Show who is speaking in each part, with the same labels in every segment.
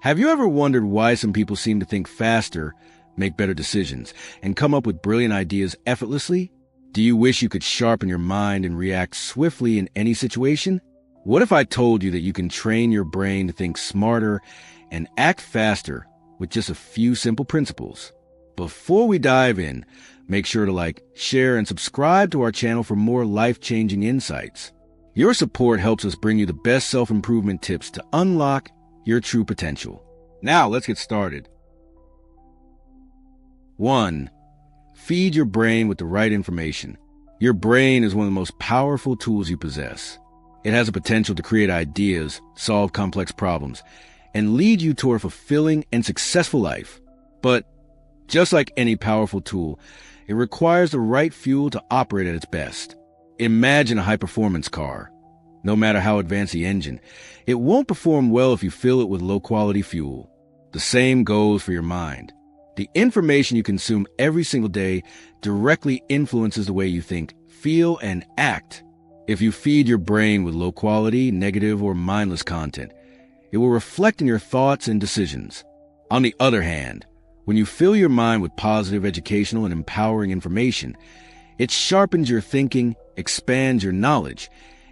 Speaker 1: Have you ever wondered why some people seem to think faster, make better decisions, and come up with brilliant ideas effortlessly? Do you wish you could sharpen your mind and react swiftly in any situation? What if I told you that you can train your brain to think smarter and act faster with just a few simple principles? Before we dive in, make sure to like, share, and subscribe to our channel for more life-changing insights. Your support helps us bring you the best self-improvement tips to unlock your true potential. Now, let's get started. 1. Feed your brain with the right information. Your brain is one of the most powerful tools you possess. It has the potential to create ideas, solve complex problems, and lead you toward a fulfilling and successful life. But just like any powerful tool, it requires the right fuel to operate at its best. Imagine a high-performance car. No matter how advanced the engine, it won't perform well if you fill it with low-quality fuel. The same goes for your mind. The information you consume every single day directly influences the way you think, feel, and act. If you feed your brain with low-quality, negative, or mindless content, it will reflect in your thoughts and decisions. On the other hand, when you fill your mind with positive, educational, and empowering information, it sharpens your thinking, expands your knowledge,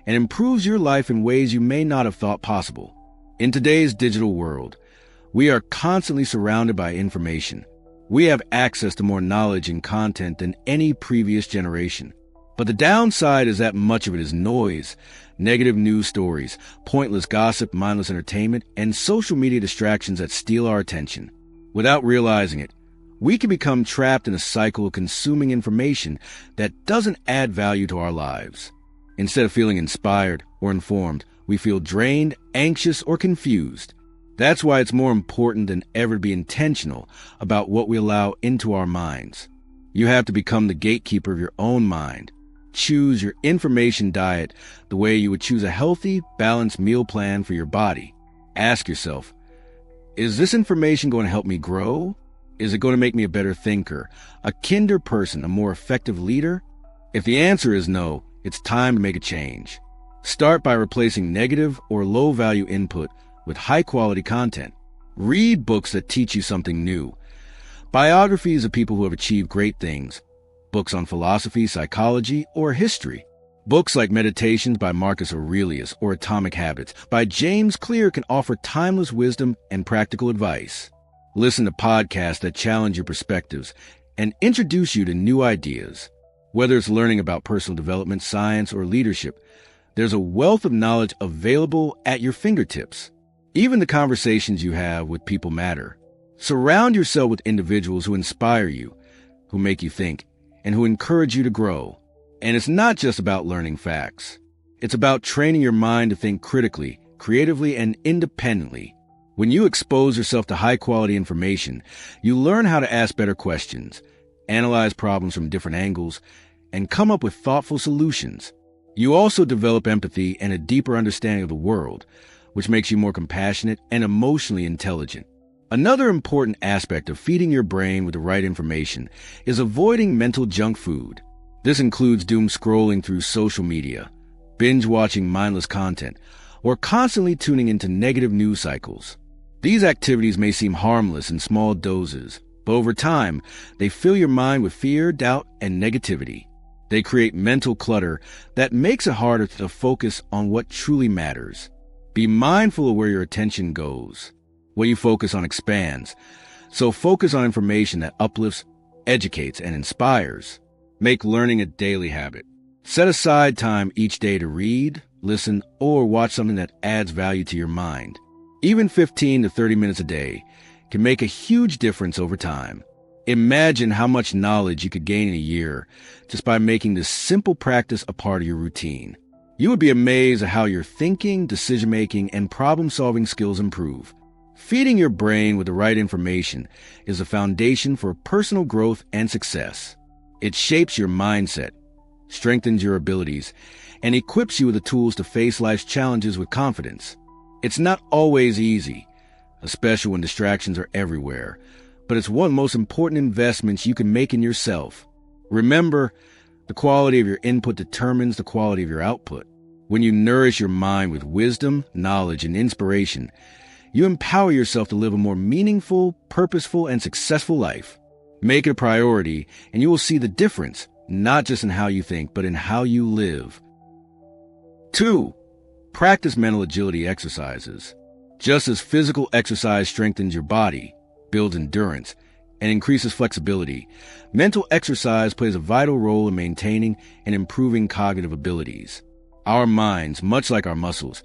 Speaker 1: and improves your life in ways you may not have thought possible. In today's digital world, we are constantly surrounded by information. We have access to more knowledge and content than any previous generation. But the downside is that much of it is noise, negative news stories, pointless gossip, mindless entertainment, and social media distractions that steal our attention. Without realizing it, we can become trapped in a cycle of consuming information that doesn't add value to our lives. Instead of feeling inspired or informed, we feel drained, anxious, or confused. That's why it's more important than ever to be intentional about what we allow into our minds. You have to become the gatekeeper of your own mind. Choose your information diet the way you would choose a healthy, balanced meal plan for your body. Ask yourself, is this information going to help me grow? Is it going to make me a better thinker, a kinder person, a more effective leader? If the answer is no, it's time to make a change. Start by replacing negative or low-value input with high-quality content. Read books that teach you something new. Biographies of people who have achieved great things. Books on philosophy, psychology, or history. Books like Meditations by Marcus Aurelius or Atomic Habits by James Clear can offer timeless wisdom and practical advice. Listen to podcasts that challenge your perspectives and introduce you to new ideas. Whether it's learning about personal development, science, or leadership, there's a wealth of knowledge available at your fingertips. Even the conversations you have with people matter. Surround yourself with individuals who inspire you, who make you think, and who encourage you to grow. And it's not just about learning facts. It's about training your mind to think critically, creatively, and independently. When you expose yourself to high-quality information, you learn how to ask better questions, analyze problems from different angles, and come up with thoughtful solutions. You also develop empathy and a deeper understanding of the world, which makes you more compassionate and emotionally intelligent. Another important aspect of feeding your brain with the right information is avoiding mental junk food. This includes doom scrolling through social media, binge-watching mindless content, or constantly tuning into negative news cycles. These activities may seem harmless in small doses, but over time, they fill your mind with fear, doubt, and negativity. They create mental clutter that makes it harder to focus on what truly matters. Be mindful of where your attention goes. What you focus on expands. So focus on information that uplifts, educates, and inspires. Make learning a daily habit. Set aside time each day to read, listen, or watch something that adds value to your mind. Even 15 to 30 minutes a day can make a huge difference over time. Imagine how much knowledge you could gain in a year just by making this simple practice a part of your routine. You would be amazed at how your thinking, decision-making, and problem-solving skills improve. Feeding your brain with the right information is the foundation for personal growth and success. It shapes your mindset, strengthens your abilities, and equips you with the tools to face life's challenges with confidence. It's not always easy, especially when distractions are everywhere, but it's one of the most important investments you can make in yourself. Remember, the quality of your input determines the quality of your output. When you nourish your mind with wisdom, knowledge, and inspiration, you empower yourself to live a more meaningful, purposeful, and successful life. Make it a priority, and you will see the difference, not just in how you think, but in how you live. 2. Practice mental agility exercises. Just as physical exercise strengthens your body, builds endurance, and increases flexibility, mental exercise plays a vital role in maintaining and improving cognitive abilities. Our minds, much like our muscles,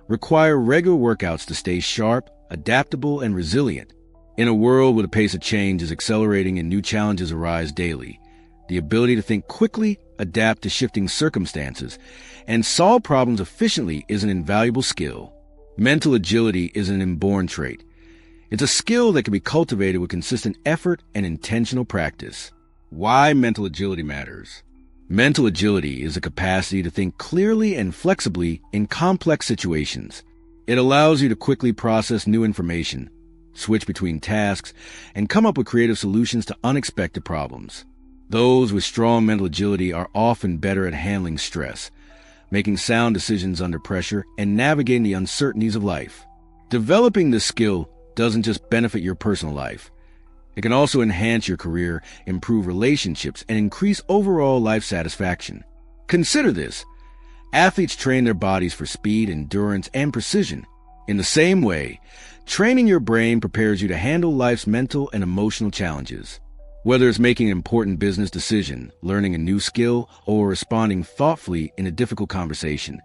Speaker 1: require regular workouts to stay sharp, adaptable, and resilient. In a world where the pace of change is accelerating and new challenges arise daily, the ability to think quickly, adapt to shifting circumstances, and solve problems efficiently is an invaluable skill. Mental agility is an inborn trait. It's a skill that can be cultivated with consistent effort and intentional practice. Why mental agility matters. Mental agility is a capacity to think clearly and flexibly in complex situations. It allows you to quickly process new information, switch between tasks, and come up with creative solutions to unexpected problems. Those with strong mental agility are often better at handling stress, making sound decisions under pressure, and navigating the uncertainties of life. Developing this skill doesn't just benefit your personal life. It can also enhance your career, improve relationships, and increase overall life satisfaction. Consider this. Athletes train their bodies for speed, endurance, and precision. In the same way, training your brain prepares you to handle life's mental and emotional challenges. Whether it's making an important business decision, learning a new skill, or responding thoughtfully in a difficult conversation,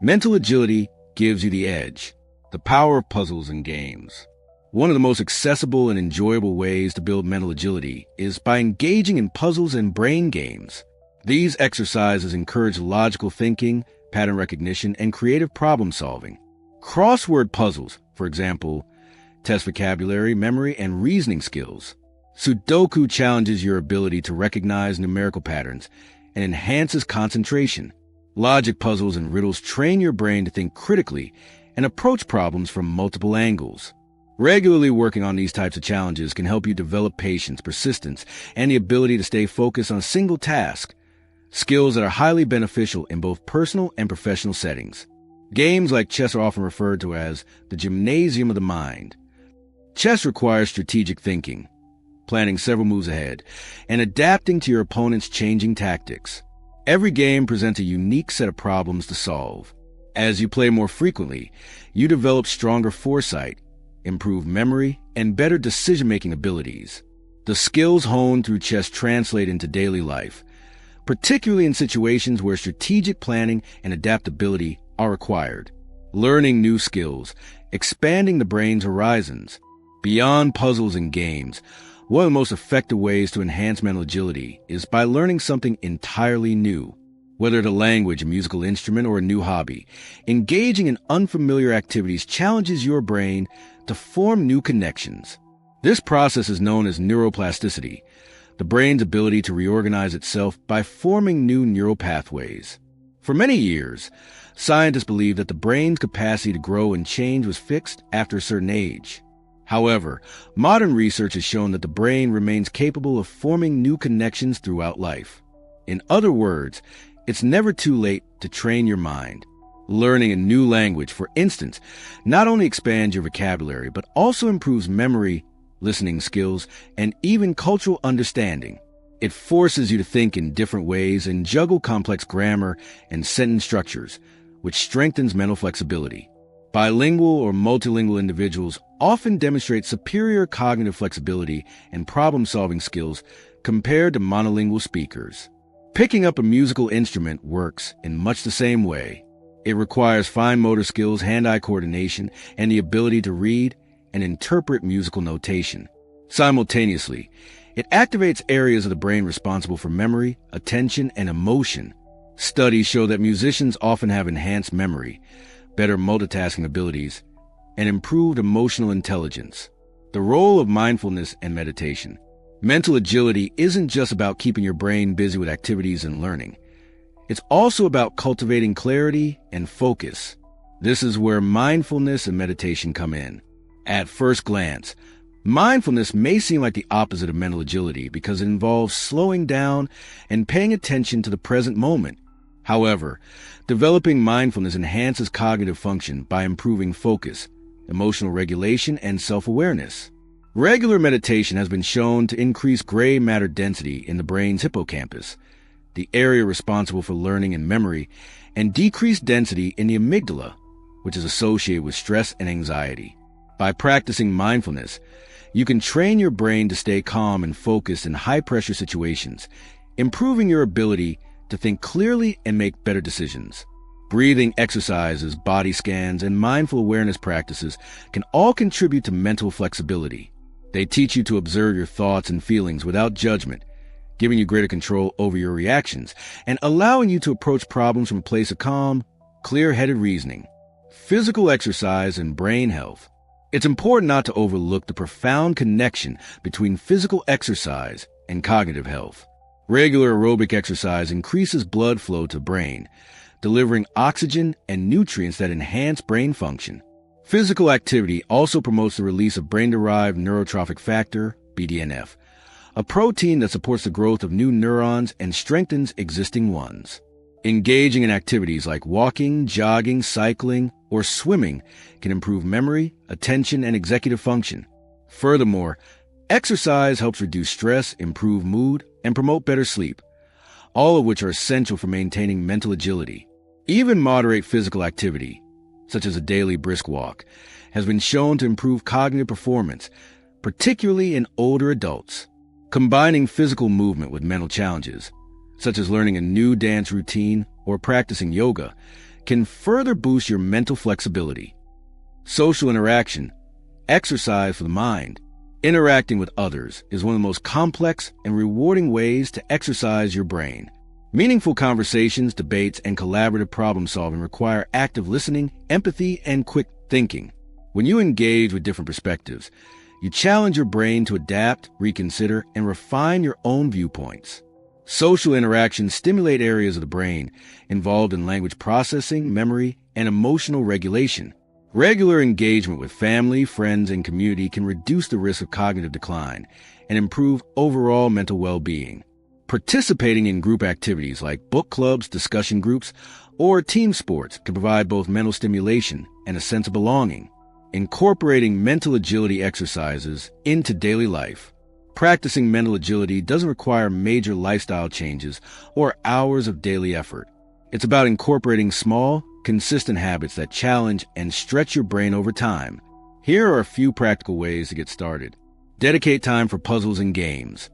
Speaker 1: mental agility gives you the edge. The power of puzzles and games. One of the most accessible and enjoyable ways to build mental agility is by engaging in puzzles and brain games. These exercises encourage logical thinking, pattern recognition, and creative problem solving. Crossword puzzles, for example, test vocabulary, memory, and reasoning skills. Sudoku challenges your ability to recognize numerical patterns and enhances concentration. Logic puzzles and riddles train your brain to think critically and approach problems from multiple angles. Regularly working on these types of challenges can help you develop patience, persistence, and the ability to stay focused on a single task, skills that are highly beneficial in both personal and professional settings. Games like chess are often referred to as the gymnasium of the mind. Chess requires strategic thinking, planning several moves ahead, and adapting to your opponent's changing tactics. Every game presents a unique set of problems to solve. As you play more frequently, you develop stronger foresight, improve memory, and better decision-making abilities. The skills honed through chess translate into daily life, particularly in situations where strategic planning and adaptability are required. Learning new skills, expanding the brain's horizons. Beyond puzzles and games, one of the most effective ways to enhance mental agility is by learning something entirely new. Whether it's a language, a musical instrument, or a new hobby, engaging in unfamiliar activities challenges your brain to form new connections. This process is known as neuroplasticity, the brain's ability to reorganize itself by forming new neural pathways. For many years, scientists believed that the brain's capacity to grow and change was fixed after a certain age. However, modern research has shown that the brain remains capable of forming new connections throughout life. In other words, it's never too late to train your mind. Learning a new language, for instance, not only expands your vocabulary, but also improves memory, listening skills, and even cultural understanding. It forces you to think in different ways and juggle complex grammar and sentence structures, which strengthens mental flexibility. Bilingual or multilingual individuals often demonstrate superior cognitive flexibility and problem-solving skills compared to monolingual speakers. Picking up a musical instrument works in much the same way. It requires fine motor skills, hand-eye coordination, and the ability to read and interpret musical notation. Simultaneously, it activates areas of the brain responsible for memory, attention, and emotion. Studies show that musicians often have enhanced memory, better multitasking abilities, and improved emotional intelligence. The role of mindfulness and meditation. Mental agility isn't just about keeping your brain busy with activities and learning. It's also about cultivating clarity and focus. This is where mindfulness and meditation come in. At first glance, mindfulness may seem like the opposite of mental agility because it involves slowing down and paying attention to the present moment. However, developing mindfulness enhances cognitive function by improving focus, emotional regulation, and self-awareness. Regular meditation has been shown to increase gray matter density in the brain's hippocampus, the area responsible for learning and memory, and decrease density in the amygdala, which is associated with stress and anxiety. By practicing mindfulness, you can train your brain to stay calm and focused in high-pressure situations, improving your ability to think clearly and make better decisions. Breathing exercises, body scans, and mindful awareness practices can all contribute to mental flexibility. They teach you to observe your thoughts and feelings without judgment, giving you greater control over your reactions and allowing you to approach problems from a place of calm, clear-headed reasoning. Physical exercise and brain health. It's important not to overlook the profound connection between physical exercise and cognitive health. Regular aerobic exercise increases blood flow to brain, delivering oxygen and nutrients that enhance brain function. Physical activity also promotes the release of brain-derived neurotrophic factor, BDNF, a protein that supports the growth of new neurons and strengthens existing ones. Engaging in activities like walking, jogging, cycling, or swimming can improve memory, attention, and executive function. Furthermore, exercise helps reduce stress, improve mood, and promote better sleep, all of which are essential for maintaining mental agility. Even moderate physical activity, such as a daily brisk walk, has been shown to improve cognitive performance, particularly in older adults. Combining physical movement with mental challenges, such as learning a new dance routine or practicing yoga, can further boost your mental flexibility. Social interaction, exercise for the mind. Interacting with others is one of the most complex and rewarding ways to exercise your brain. Meaningful conversations, debates, and collaborative problem-solving require active listening, empathy, and quick thinking. When you engage with different perspectives, you challenge your brain to adapt, reconsider, and refine your own viewpoints. Social interactions stimulate areas of the brain involved in language processing, memory, and emotional regulation. Regular engagement with family, friends, and community can reduce the risk of cognitive decline and improve overall mental well-being. Participating in group activities like book clubs, discussion groups, or team sports can provide both mental stimulation and a sense of belonging. Incorporating mental agility exercises into daily life. Practicing mental agility doesn't require major lifestyle changes or hours of daily effort. It's about incorporating small, consistent habits that challenge and stretch your brain over time. Here are a few practical ways to get started. Dedicate time for puzzles and games.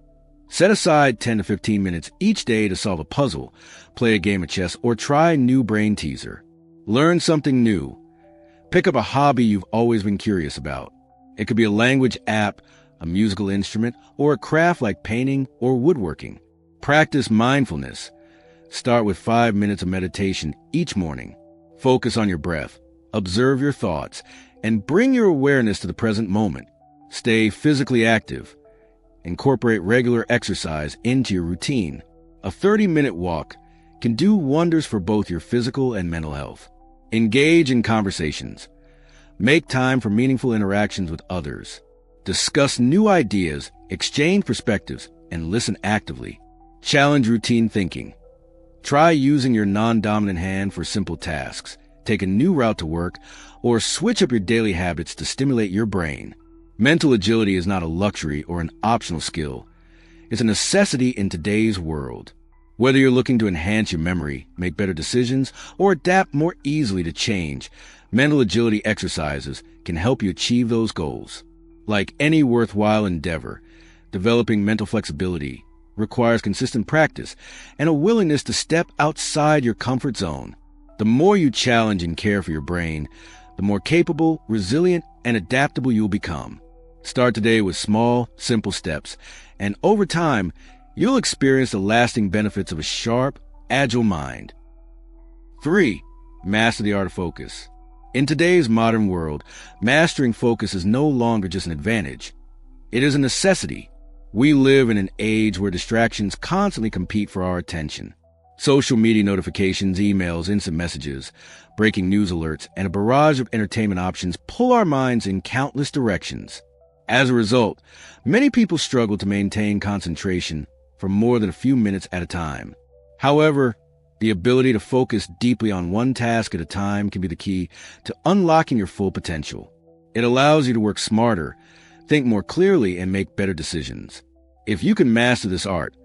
Speaker 1: Set aside 10 to 15 minutes each day to solve a puzzle, play a game of chess, or try a new brain teaser. Learn something new. Pick up a hobby you've always been curious about. It could be a language app, a musical instrument, or a craft like painting or woodworking. Practice mindfulness. Start with 5 minutes of meditation each morning. Focus on your breath, observe your thoughts, and bring your awareness to the present moment. Stay physically active. Incorporate regular exercise into your routine. A 30-minute walk can do wonders for both your physical and mental health. Engage in conversations. Make time for meaningful interactions with others. Discuss new ideas, exchange perspectives, and listen actively. Challenge routine thinking. Try using your non-dominant hand for simple tasks, take a new route to work, or switch up your daily habits to stimulate your brain. Mental agility is not a luxury or an optional skill. It's a necessity in today's world. Whether you're looking to enhance your memory, make better decisions, or adapt more easily to change, mental agility exercises can help you achieve those goals. Like any worthwhile endeavor, developing mental flexibility requires consistent practice and a willingness to step outside your comfort zone. The more you challenge and care for your brain, the more capable, resilient, and adaptable you'll become. Start today with small, simple steps, and over time, you'll experience the lasting benefits of a sharp, agile mind. 3. Master the art of focus. In today's modern world, mastering focus is no longer just an advantage. It is a necessity. We live in an age where distractions constantly compete for our attention. Social media notifications, emails, instant messages, breaking news alerts, and a barrage of entertainment options pull our minds in countless directions. As a result, many people struggle to maintain concentration for more than a few minutes at a time. However, the ability to focus deeply on one task at a time can be the key to unlocking your full potential. It allows you to work smarter, think more clearly, and make better decisions. If you can master this art,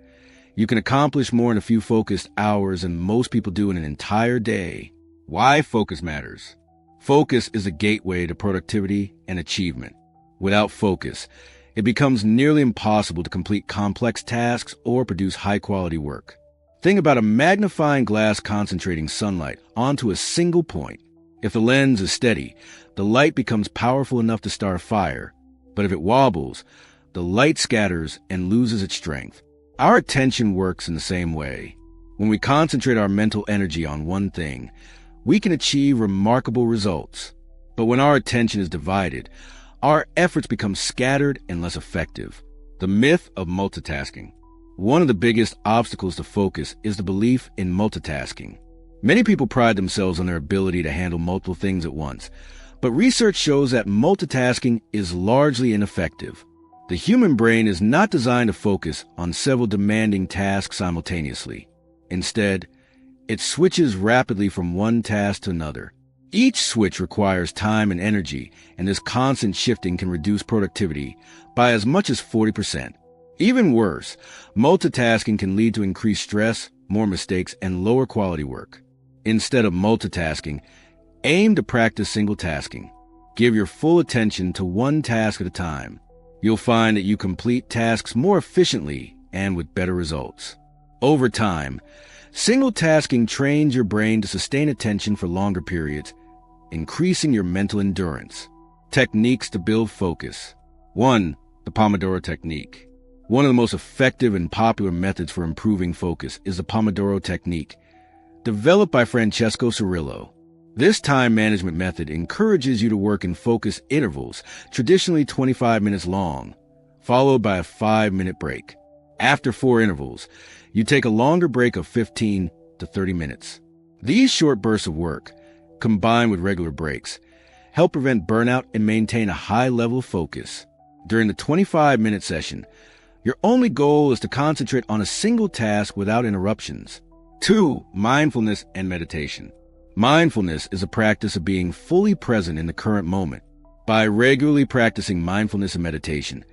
Speaker 1: you can accomplish more in a few focused hours than most people do in an entire day. Why focus matters. Focus is a gateway to productivity and achievement. Without focus, it becomes nearly impossible to complete complex tasks or produce high-quality work. Think about a magnifying glass concentrating sunlight onto a single point. If the lens is steady, the light becomes powerful enough to start a fire. But if it wobbles, the light scatters and loses its strength. Our attention works in the same way. When we concentrate our mental energy on one thing, we can achieve remarkable results. But when our attention is divided, our efforts become scattered and less effective. The myth of multitasking. One of the biggest obstacles to focus is the belief in multitasking. Many people pride themselves on their ability to handle multiple things at once, but research shows that multitasking is largely ineffective. The human brain is not designed to focus on several demanding tasks simultaneously. Instead, it switches rapidly from one task to another. Each switch requires time and energy, and this constant shifting can reduce productivity by as much as 40%. Even worse, multitasking can lead to increased stress, more mistakes, and lower quality work. Instead of multitasking, aim to practice single tasking. Give your full attention to one task at a time. You'll find that you complete tasks more efficiently and with better results. Over time, single tasking trains your brain to sustain attention for longer periods, increasing your mental endurance. Techniques to build focus. 1. The Pomodoro Technique. One of the most effective and popular methods for improving focus is the Pomodoro Technique, developed by Francesco Cirillo. This time management method encourages you to work in focus intervals, traditionally 25 minutes long, followed by a 5-minute break. After 4 intervals, you take a longer break of 15 to 30 minutes. These short bursts of work, combined with regular breaks, help prevent burnout and maintain a high level of focus. During the 25-minute session, your only goal is to concentrate on a single task without interruptions. 2. Mindfulness and meditation. Mindfulness is a practice of being fully present in the current moment. By regularly practicing mindfulness and meditation,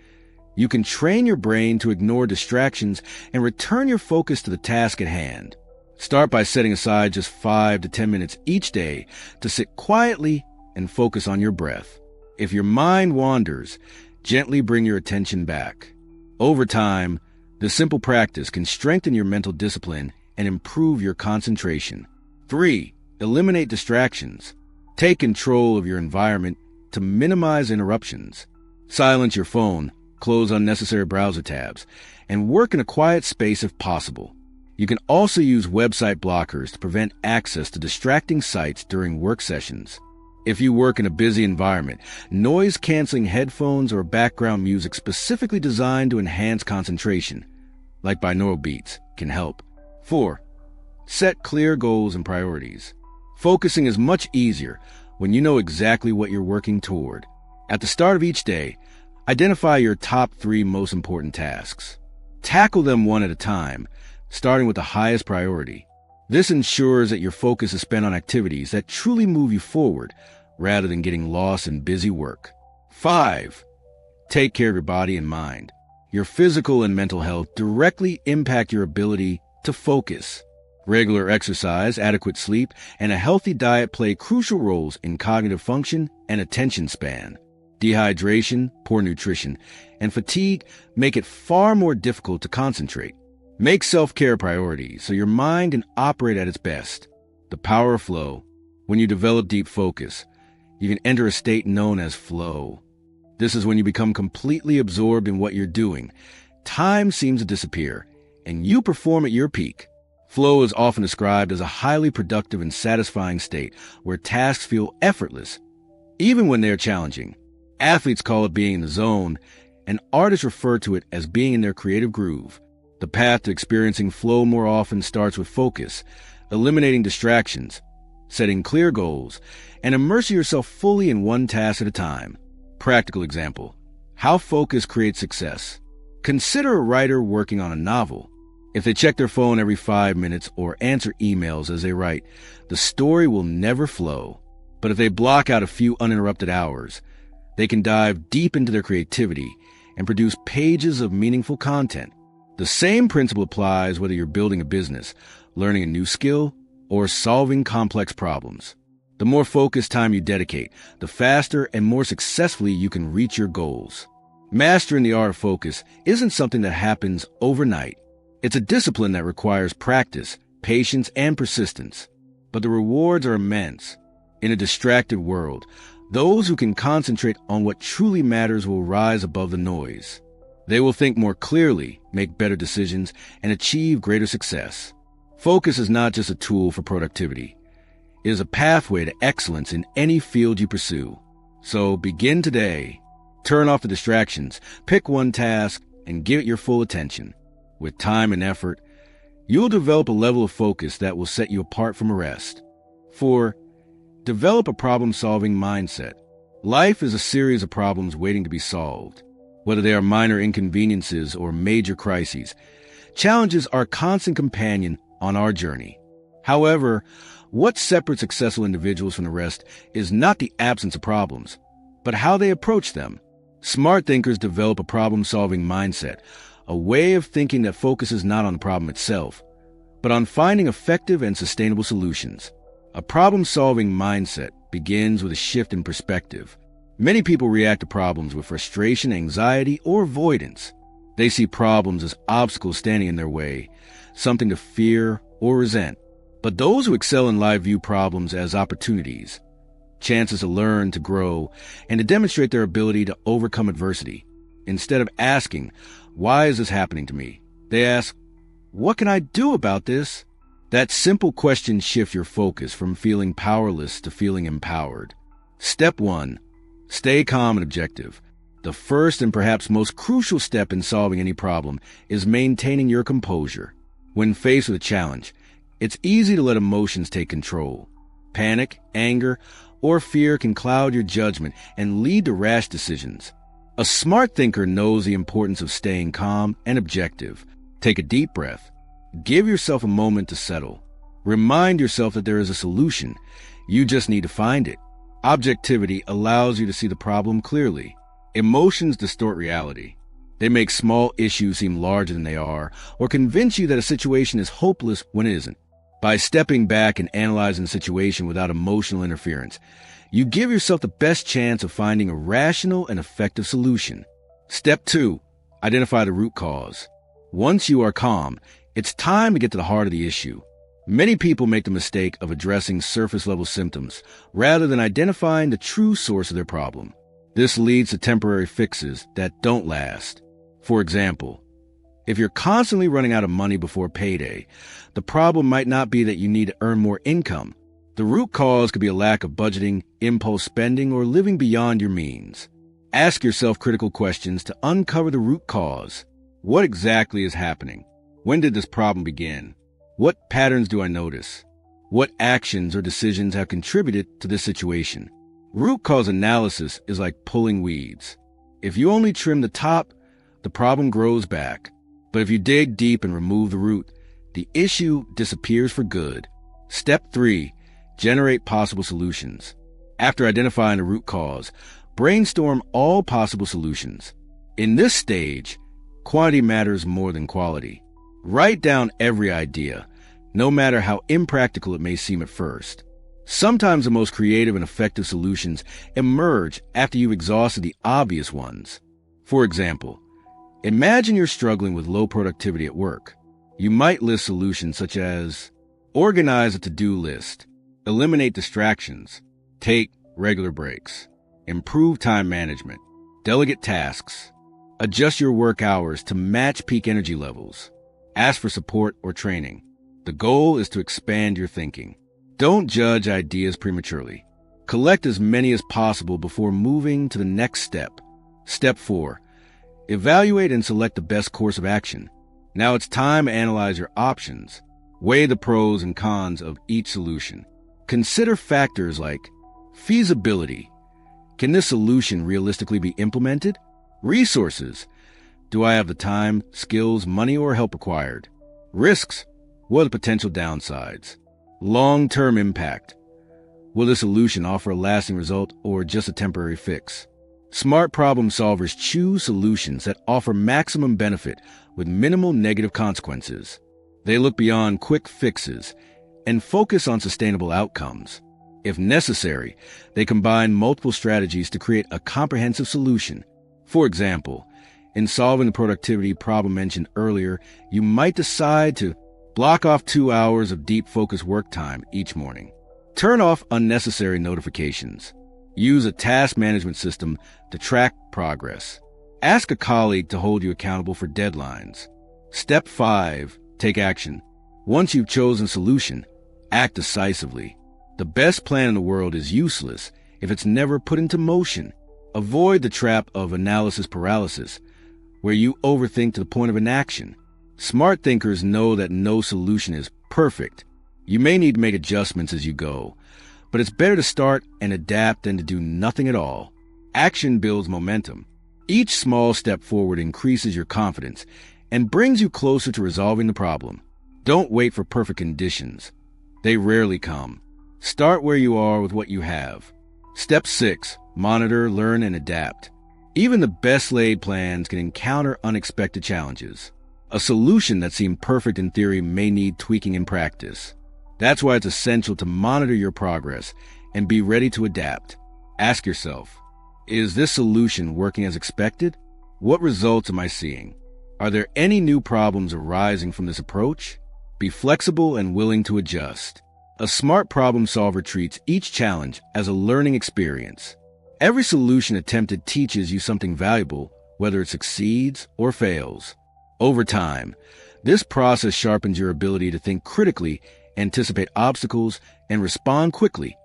Speaker 1: you can train your brain to ignore distractions and return your focus to the task at hand. Start by setting aside just 5 to 10 minutes each day to sit quietly and focus on your breath. If your mind wanders, gently bring your attention back. Over time, this simple practice can strengthen your mental discipline and improve your concentration. 3. Eliminate distractions. Take control of your environment to minimize interruptions. Silence your phone, close unnecessary browser tabs, and work in a quiet space if possible. You can also use website blockers to prevent access to distracting sites during work sessions. If you work in a busy environment, noise-canceling headphones or background music specifically designed to enhance concentration, like binaural beats, can help. 4. Set clear goals and priorities. Focusing is much easier when you know exactly what you're working toward. At the start of each day, identify your top 3 most important tasks. Tackle them one at a time, starting with the highest priority. This ensures that your focus is spent on activities that truly move you forward, rather than getting lost in busy work. 5. Take care of your body and mind. Your physical and mental health directly impact your ability to focus. Regular exercise, adequate sleep, and a healthy diet play crucial roles in cognitive function and attention span. Dehydration, poor nutrition, and fatigue make it far more difficult to concentrate. Make self-care a priority so your mind can operate at its best. The power of flow. When you develop deep focus, you can enter a state known as flow. This is when you become completely absorbed in what you're doing. Time seems to disappear, and you perform at your peak. Flow is often described as a highly productive and satisfying state where tasks feel effortless, even when they're challenging. Athletes call it being in the zone, and artists refer to it as being in their creative groove. The path to experiencing flow more often starts with focus, eliminating distractions, setting clear goals, and immersing yourself fully in one task at a time. Practical example: how focus creates success. Consider a writer working on a novel. If they check their phone every 5 minutes or answer emails as they write, the story will never flow. But if they block out a few uninterrupted hours, They can dive deep into their creativity and produce pages of meaningful content. The same principle applies whether you're building a business, learning a new skill, or solving complex problems. The more focused time you dedicate, the faster and more successfully you can reach your goals. Mastering the art of focus isn't something that happens overnight. It's a discipline that requires practice, patience, and persistence. But the rewards are immense. In a distracted world, those who can concentrate on what truly matters will rise above the noise. They will think more clearly, make better decisions, and achieve greater success. Focus is not just a tool for productivity. It is a pathway to excellence in any field you pursue. So begin today. Turn off the distractions, pick one task, and give it your full attention. With time and effort, you'll develop a level of focus that will set you apart from the rest. 4. Develop a problem-solving mindset. Life is a series of problems waiting to be solved. Whether they are minor inconveniences or major crises, challenges are a constant companion on our journey. However, what separates successful individuals from the rest is not the absence of problems, but how they approach them. Smart thinkers develop a problem-solving mindset, a way of thinking that focuses not on the problem itself, but on finding effective and sustainable solutions. A problem-solving mindset begins with a shift in perspective. Many people react to problems with frustration, anxiety, or avoidance. They see problems as obstacles standing in their way, something to fear or resent. But those who excel in life view problems as opportunities, chances to learn, to grow, and to demonstrate their ability to overcome adversity. Instead of asking, "Why is this happening to me?" they ask, "What can I do about this?" That simple question shifts your focus from feeling powerless to feeling empowered. Step 1. Stay calm and objective. The first and perhaps most crucial step in solving any problem is maintaining your composure. When faced with a challenge, it's easy to let emotions take control. Panic, anger, or fear can cloud your judgment and lead to rash decisions. A smart thinker knows the importance of staying calm and objective. Take a deep breath. Give yourself a moment to settle. Remind yourself that there is a solution. You just need to find it. Objectivity allows you to see the problem clearly. Emotions distort reality. They make small issues seem larger than they are, or convince you that a situation is hopeless when it isn't. By stepping back and analyzing the situation without emotional interference, you give yourself the best chance of finding a rational and effective solution. Step 2. Identify the root cause. Once you are calm, it's time to get to the heart of the issue. Many people make the mistake of addressing surface-level symptoms rather than identifying the true source of their problem. This leads to temporary fixes that don't last. For example, if you're constantly running out of money before payday, the problem might not be that you need to earn more income. The root cause could be a lack of budgeting, impulse spending, or living beyond your means. Ask yourself critical questions to uncover the root cause. What exactly is happening? When did this problem begin? What patterns do I notice? What actions or decisions have contributed to this situation? Root cause analysis is like pulling weeds. If you only trim the top, the problem grows back. But if you dig deep and remove the root, the issue disappears for good. Step 3. Generate possible solutions. After identifying the root cause, brainstorm all possible solutions. In this stage, quantity matters more than quality. Write down every idea, no matter how impractical it may seem at first. Sometimes the most creative and effective solutions emerge after you've exhausted the obvious ones. For example, imagine you're struggling with low productivity at work. You might list solutions such as organize a to-do list, eliminate distractions, take regular breaks, improve time management, delegate tasks, adjust your work hours to match peak energy levels, ask for support or training. The goal is to expand your thinking. Don't judge ideas prematurely. Collect as many as possible before moving to the next step. Step 4. Evaluate and select the best course of action. Now it's time to analyze your options. Weigh the pros and cons of each solution. Consider factors like feasibility. Can this solution realistically be implemented? Resources. Do I have the time, skills, money, or help required? Risks. What are the potential downsides? Long-term impact. Will the solution offer a lasting result or just a temporary fix? Smart problem solvers choose solutions that offer maximum benefit with minimal negative consequences. They look beyond quick fixes and focus on sustainable outcomes. If necessary, they combine multiple strategies to create a comprehensive solution. For example, in solving the productivity problem mentioned earlier, you might decide to block off 2 hours of deep focus work time each morning. Turn off unnecessary notifications. Use a task management system to track progress. Ask a colleague to hold you accountable for deadlines. Step 5. Take action. Once you've chosen a solution, act decisively. The best plan in the world is useless if it's never put into motion. Avoid the trap of analysis paralysis, where you overthink to the point of inaction. Smart thinkers know that no solution is perfect. You may need to make adjustments as you go, but it's better to start and adapt than to do nothing at all. Action builds momentum. Each small step forward increases your confidence and brings you closer to resolving the problem. Don't wait for perfect conditions. They rarely come. Start where you are with what you have. Step 6. Monitor, learn, and adapt. Even the best laid plans can encounter unexpected challenges. A solution that seemed perfect in theory may need tweaking in practice. That's why it's essential to monitor your progress and be ready to adapt. Ask yourself, is this solution working as expected? What results am I seeing? Are there any new problems arising from this approach? Be flexible and willing to adjust. A smart problem solver treats each challenge as a learning experience. Every solution attempted teaches you something valuable, whether it succeeds or fails. Over time, this process sharpens your ability to think critically, anticipate obstacles, and respond quickly.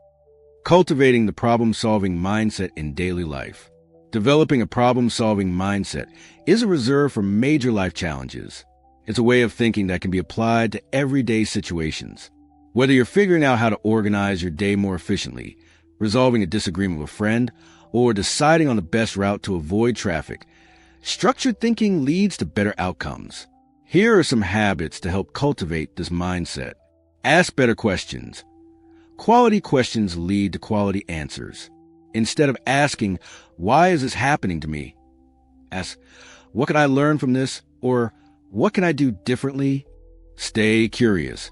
Speaker 1: Cultivating the problem-solving mindset in daily life. Developing a problem-solving mindset is a reserve for major life challenges. It's a way of thinking that can be applied to everyday situations. Whether you're figuring out how to organize your day more efficiently, resolving a disagreement with a friend, or deciding on the best route to avoid traffic, structured thinking leads to better outcomes. Here are some habits to help cultivate this mindset. Ask better questions. Quality questions lead to quality answers. Instead of asking, "Why is this happening to me?" ask, "What can I learn from this?" or "What can I do differently?" Stay curious.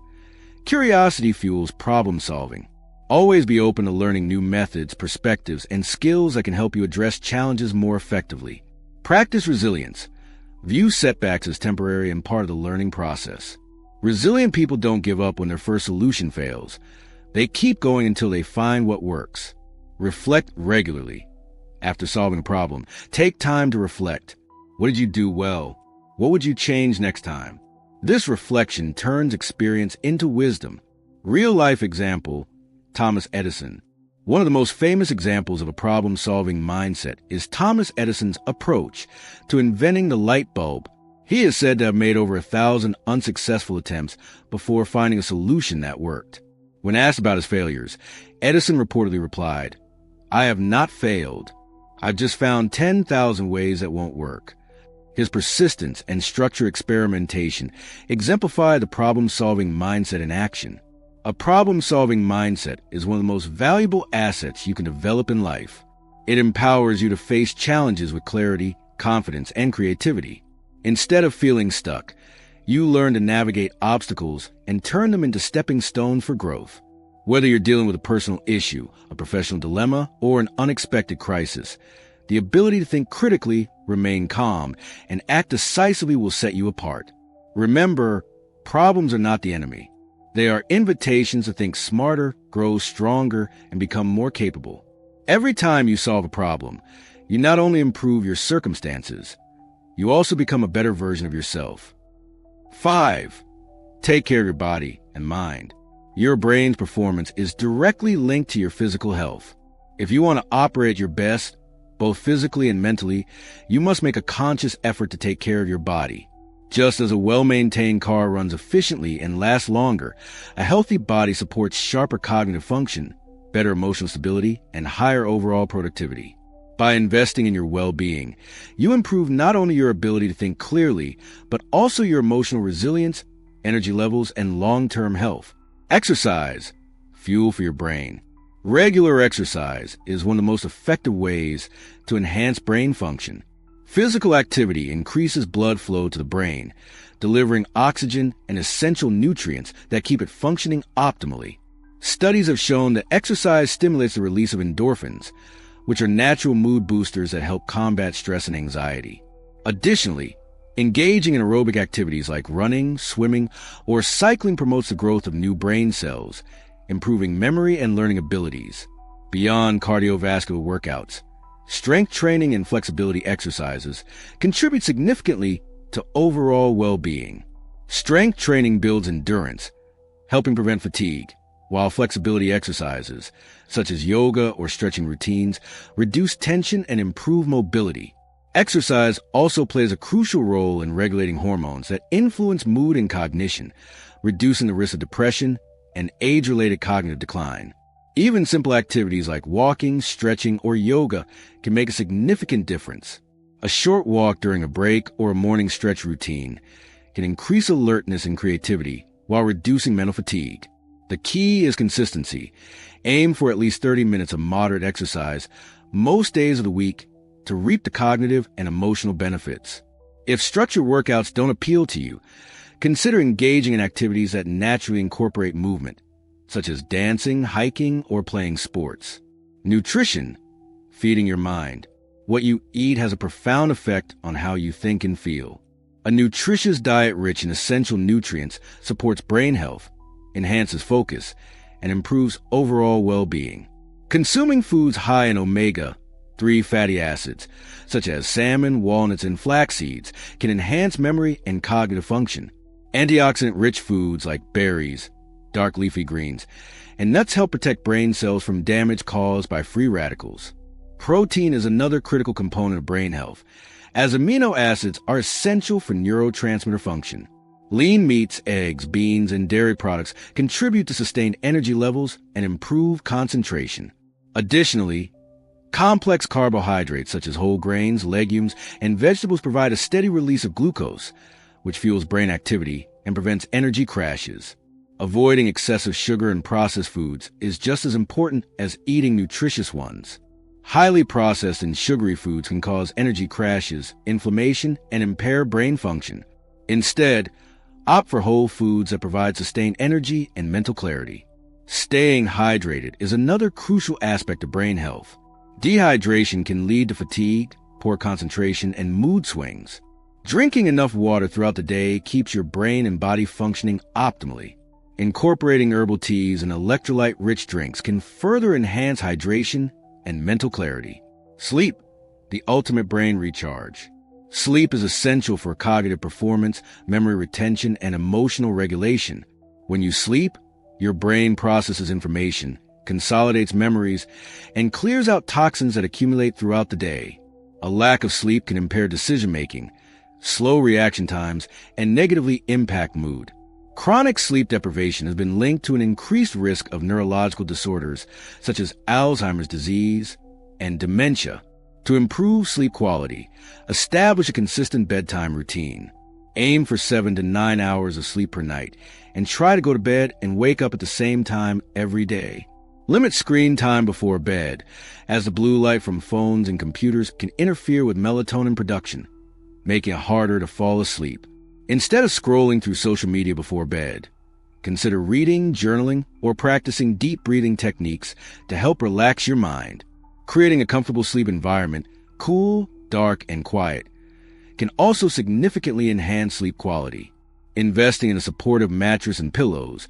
Speaker 1: Curiosity fuels problem solving. Always be open to learning new methods, perspectives, and skills that can help you address challenges more effectively. Practice resilience. View setbacks as temporary and part of the learning process. Resilient people don't give up when their first solution fails. They keep going until they find what works. Reflect regularly. After solving a problem, take time to reflect. What did you do well? What would you change next time? This reflection turns experience into wisdom. Real-life example, Thomas Edison. One of the most famous examples of a problem-solving mindset is Thomas Edison's approach to inventing the light bulb. He is said to have made over 1,000 unsuccessful attempts before finding a solution that worked. When asked about his failures, Edison reportedly replied, "I have not failed. I've just found 10,000 ways that won't work." His persistence and structured experimentation exemplify the problem-solving mindset in action. A problem-solving mindset is one of the most valuable assets you can develop in life. It empowers you to face challenges with clarity, confidence, and creativity. Instead of feeling stuck, you learn to navigate obstacles and turn them into stepping stones for growth. Whether you're dealing with a personal issue, a professional dilemma, or an unexpected crisis, the ability to think critically, remain calm, and act decisively will set you apart. Remember, problems are not the enemy. They are invitations to think smarter, grow stronger, and become more capable. Every time you solve a problem, you not only improve your circumstances, you also become a better version of yourself. 5. Take care of your body and mind. Your brain's performance is directly linked to your physical health. If you want to operate your best, both physically and mentally, you must make a conscious effort to take care of your body. Just as a well-maintained car runs efficiently and lasts longer, a healthy body supports sharper cognitive function, better emotional stability, and higher overall productivity. By investing in your well-being, you improve not only your ability to think clearly, but also your emotional resilience, energy levels, and long-term health. Exercise, fuel for your brain. Regular exercise is one of the most effective ways to enhance brain function. Physical activity increases blood flow to the brain, delivering oxygen and essential nutrients that keep it functioning optimally. Studies have shown that exercise stimulates the release of endorphins, which are natural mood boosters that help combat stress and anxiety. Additionally, engaging in aerobic activities like running, swimming, or cycling promotes the growth of new brain cells, improving memory and learning abilities. Beyond cardiovascular workouts, strength training and flexibility exercises contribute significantly to overall well-being. Strength training builds endurance, helping prevent fatigue, while flexibility exercises, such as yoga or stretching routines, reduce tension and improve mobility. Exercise also plays a crucial role in regulating hormones that influence mood and cognition, reducing the risk of depression and age-related cognitive decline. Even simple activities like walking, stretching, or yoga can make a significant difference. A short walk during a break or a morning stretch routine can increase alertness and creativity while reducing mental fatigue. The key is consistency. Aim for at least 30 minutes of moderate exercise most days of the week to reap the cognitive and emotional benefits. If structured workouts don't appeal to you, consider engaging in activities that naturally incorporate movement, such as dancing, hiking, or playing sports. Nutrition, feeding your mind. What you eat has a profound effect on how you think and feel. A nutritious diet rich in essential nutrients supports brain health, enhances focus, and improves overall well-being. Consuming foods high in omega-3 fatty acids, such as salmon, walnuts, and flax seeds, can enhance memory and cognitive function. Antioxidant-rich foods like berries, dark leafy greens, and nuts help protect brain cells from damage caused by free radicals. Protein is another critical component of brain health, as amino acids are essential for neurotransmitter function. Lean meats, eggs, beans, and dairy products contribute to sustained energy levels and improve concentration. Additionally, complex carbohydrates such as whole grains, legumes, and vegetables provide a steady release of glucose, which fuels brain activity and prevents energy crashes. Avoiding excessive sugar and processed foods is just as important as eating nutritious ones. Highly processed and sugary foods can cause energy crashes, inflammation, and impair brain function. Instead, opt for whole foods that provide sustained energy and mental clarity. Staying hydrated is another crucial aspect of brain health. Dehydration can lead to fatigue, poor concentration, and mood swings. Drinking enough water throughout the day keeps your brain and body functioning optimally. Incorporating herbal teas and electrolyte-rich drinks can further enhance hydration and mental clarity. Sleep, the ultimate brain recharge. Sleep is essential for cognitive performance, memory retention, and emotional regulation. When you sleep, your brain processes information, consolidates memories, and clears out toxins that accumulate throughout the day. A lack of sleep can impair decision-making, slow reaction times, and negatively impact mood. Chronic sleep deprivation has been linked to an increased risk of neurological disorders such as Alzheimer's disease and dementia. To improve sleep quality, establish a consistent bedtime routine. Aim for 7 to 9 hours of sleep per night, and try to go to bed and wake up at the same time every day. Limit screen time before bed, as the blue light from phones and computers can interfere with melatonin production, making it harder to fall asleep. Instead of scrolling through social media before bed, consider reading, journaling, or practicing deep breathing techniques to help relax your mind. Creating a comfortable sleep environment, cool, dark, and quiet, can also significantly enhance sleep quality. Investing in a supportive mattress and pillows,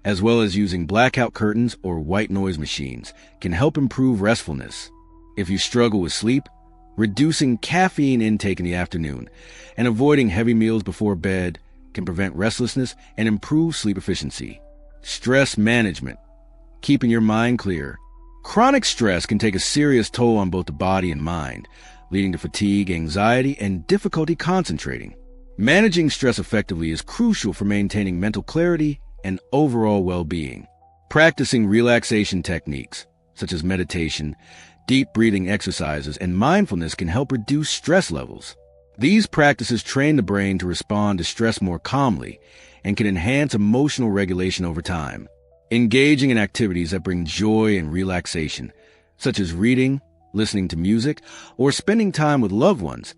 Speaker 1: as well as using blackout curtains or white noise machines, can help improve restfulness. If you struggle with sleep, reducing caffeine intake in the afternoon and avoiding heavy meals before bed can prevent restlessness and improve sleep efficiency. Stress management, keeping your mind clear. Chronic stress can take a serious toll on both the body and mind, leading to fatigue, anxiety, and difficulty concentrating. Managing stress effectively is crucial for maintaining mental clarity and overall well-being. Practicing relaxation techniques, such as meditation, deep breathing exercises, and mindfulness can help reduce stress levels. These practices train the brain to respond to stress more calmly and can enhance emotional regulation over time. Engaging in activities that bring joy and relaxation, such as reading, listening to music, or spending time with loved ones,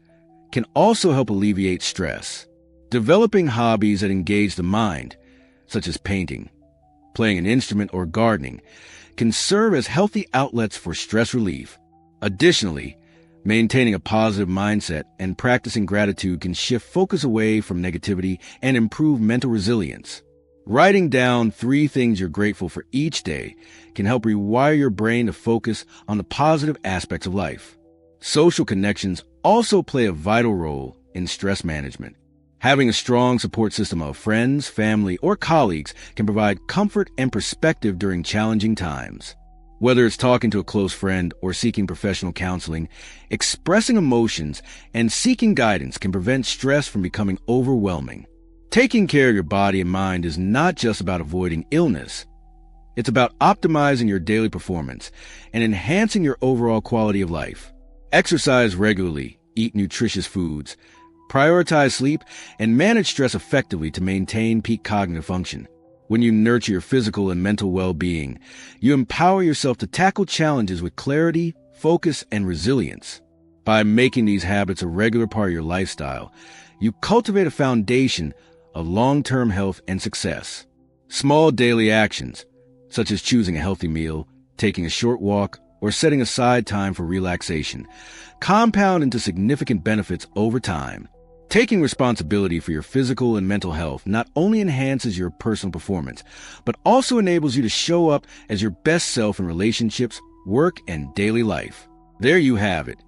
Speaker 1: can also help alleviate stress. Developing hobbies that engage the mind, such as painting, playing an instrument, or gardening, can serve as healthy outlets for stress relief. Additionally, maintaining a positive mindset and practicing gratitude can shift focus away from negativity and improve mental resilience. Writing down 3 things you're grateful for each day can help rewire your brain to focus on the positive aspects of life. Social connections also play a vital role in stress management. Having a strong support system of friends, family, or colleagues can provide comfort and perspective during challenging times. Whether it's talking to a close friend or seeking professional counseling, expressing emotions and seeking guidance can prevent stress from becoming overwhelming. Taking care of your body and mind is not just about avoiding illness. It's about optimizing your daily performance and enhancing your overall quality of life. Exercise regularly, eat nutritious foods, prioritize sleep, and manage stress effectively to maintain peak cognitive function. When you nurture your physical and mental well-being, you empower yourself to tackle challenges with clarity, focus, and resilience. By making these habits a regular part of your lifestyle, you cultivate a foundation of long-term health and success. Small daily actions, such as choosing a healthy meal, taking a short walk, or setting aside time for relaxation, compound into significant benefits over time. Taking responsibility for your physical and mental health not only enhances your personal performance, but also enables you to show up as your best self in relationships, work, and daily life. There you have it.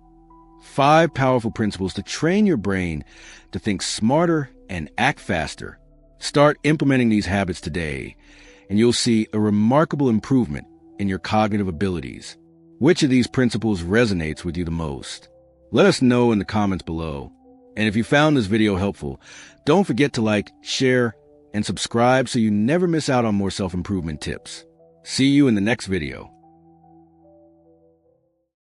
Speaker 1: 5 powerful principles to train your brain to think smarter and act faster. Start implementing these habits today, and you'll see a remarkable improvement in your cognitive abilities. Which of these principles resonates with you the most? Let us know in the comments below. And if you found this video helpful, don't forget to like, share, and subscribe so you never miss out on more self-improvement tips. See you in the next video.